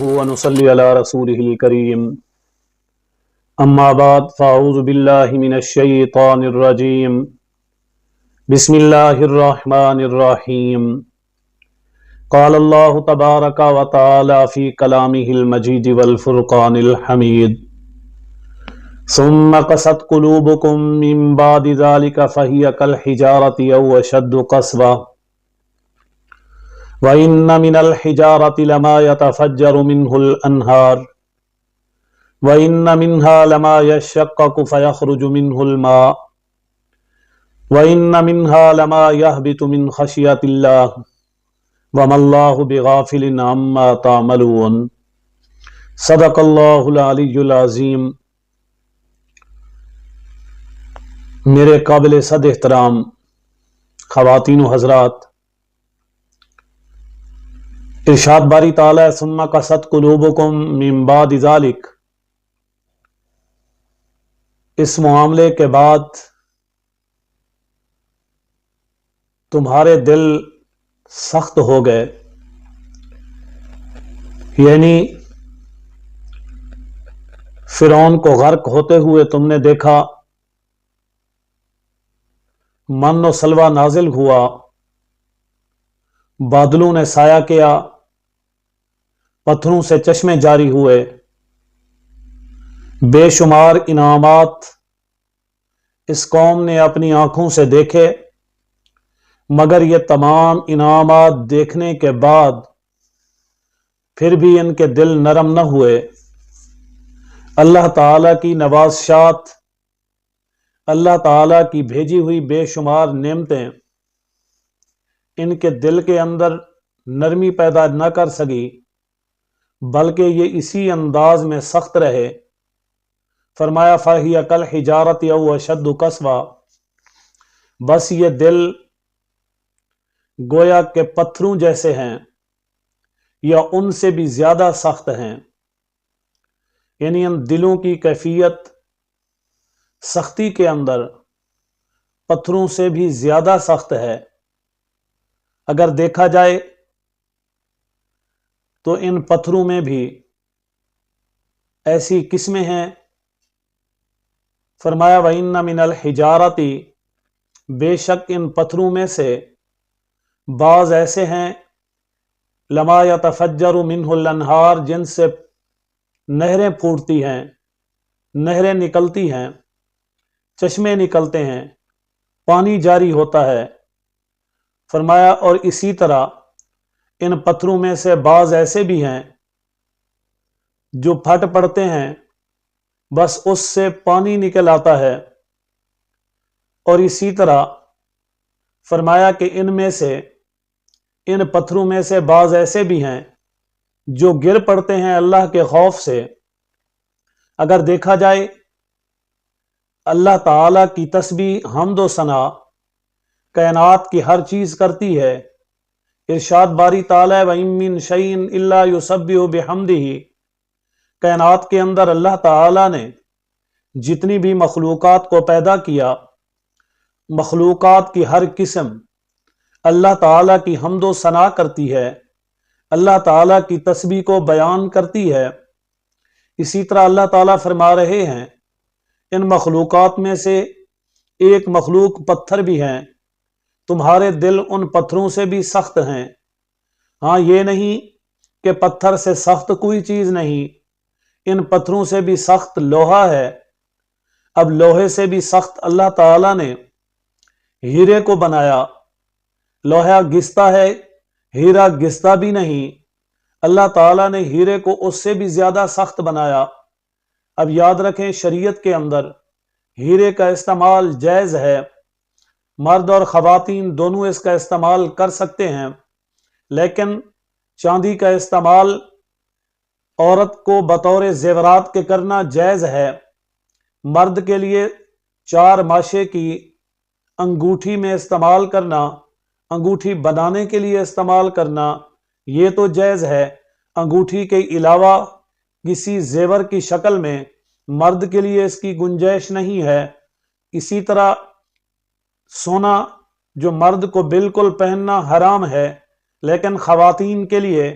ونصلي على رسوله الكريم أما بعد فأعوذ بالله من الشيطان الرجيم بسم الله الرحمن الرحيم قال الله تبارك وتعالى في كلامه المجيد والفرقان الحميد ثم قست قلوبكم من بعد ذلك فهي كالحجارة أو أشد قسوة وَإِنَّ مِنَ الْحِجَارَةِ لَمَا يَتَفَجَّرُ مِنْهُ الْأَنْهَارُ وَإِنَّ مِنْهَا لَمَا يَشَّقَّقُ فَيَخْرُجُ مِنْهُ الْمَاءُ وَإِنَّ مِنْهَا لَمَا يَهْبِطُ مِنْ خَشْيَةِ اللَّهِ وَمَا اللَّهُ بِغَافِلٍ عَمَّا تَعْمَلُونَ صدق اللہ العلی العظیم۔ میرے قابل صد احترام خواتین و حضرات، ارشاد باری تعالی ثم قست قلوبکم من بعد ذلک، اس معاملے کے بعد تمہارے دل سخت ہو گئے، یعنی فرعون کو غرق ہوتے ہوئے تم نے دیکھا، من و سلوہ نازل ہوا، بادلوں نے سایہ کیا، پتھروں سے چشمے جاری ہوئے، بے شمار انعامات اس قوم نے اپنی آنکھوں سے دیکھے، مگر یہ تمام انعامات دیکھنے کے بعد پھر بھی ان کے دل نرم نہ ہوئے۔ اللہ تعالیٰ کی نوازشات، اللہ تعالیٰ کی بھیجی ہوئی بے شمار نعمتیں ان کے دل کے اندر نرمی پیدا نہ کر سکی، بلکہ یہ اسی انداز میں سخت رہے۔ فرمایا فَهِيَ كَالْحِجَارَةِ أَوْ أَشَدُّ قَسْوَةً، بس یہ دل گویا کہ پتھروں جیسے ہیں یا ان سے بھی زیادہ سخت ہیں، یعنی ان دلوں کی کیفیت سختی کے اندر پتھروں سے بھی زیادہ سخت ہے۔ اگر دیکھا جائے تو ان پتھروں میں بھی ایسی قسمیں ہیں۔ فرمایا وَإِنَّ مِنَ الْحِجَارَةِ، بے شک ان پتھروں میں سے بعض ایسے ہیں لَمَا يَتَفَجَّرُ مِنْهُ الْأَنْهَارُ، جن سے نہریں پھوٹتی ہیں، نہریں نکلتی ہیں، چشمے نکلتے ہیں، پانی جاری ہوتا ہے۔ فرمایا اور اسی طرح ان پتھروں میں سے بعض ایسے بھی ہیں جو پھٹ پڑتے ہیں، بس اس سے پانی نکل آتا ہے۔ اور اسی طرح فرمایا کہ ان میں سے، ان پتھروں میں سے بعض ایسے بھی ہیں جو گر پڑتے ہیں اللہ کے خوف سے۔ اگر دیکھا جائے اللہ تعالی کی تسبیح، حمد و ثنا کائنات کی ہر چیز کرتی ہے۔ ارشاد باری تعالی وَإِن مِّن شَيْءٍ إِلَّا يُسَبِّحُ بِحَمْدِهِ، کائنات کے اندر اللہ تعالی نے جتنی بھی مخلوقات کو پیدا کیا، مخلوقات کی ہر قسم اللہ تعالی کی حمد و ثنا کرتی ہے، اللہ تعالی کی تسبیح کو بیان کرتی ہے۔ اسی طرح اللہ تعالی فرما رہے ہیں ان مخلوقات میں سے ایک مخلوق پتھر بھی ہیں، تمہارے دل ان پتھروں سے بھی سخت ہیں۔ ہاں، یہ نہیں کہ پتھر سے سخت کوئی چیز نہیں، ان پتھروں سے بھی سخت لوہا ہے۔ اب لوہے سے بھی سخت اللہ تعالی نے ہیرے کو بنایا۔ لوہا گھستا ہے، ہیرا گھستا بھی نہیں، اللہ تعالی نے ہیرے کو اس سے بھی زیادہ سخت بنایا۔ اب یاد رکھیں شریعت کے اندر ہیرے کا استعمال جائز ہے، مرد اور خواتین دونوں اس کا استعمال کر سکتے ہیں، لیکن چاندی کا استعمال عورت کو بطور زیورات کے کرنا جائز ہے۔ مرد کے لیے 4 ماشے کی انگوٹھی میں استعمال کرنا، انگوٹھی بنانے کے لیے استعمال کرنا، یہ تو جائز ہے۔ انگوٹھی کے علاوہ کسی زیور کی شکل میں مرد کے لیے اس کی گنجائش نہیں ہے۔ اسی طرح سونا جو مرد کو بالکل پہننا حرام ہے، لیکن خواتین کے لیے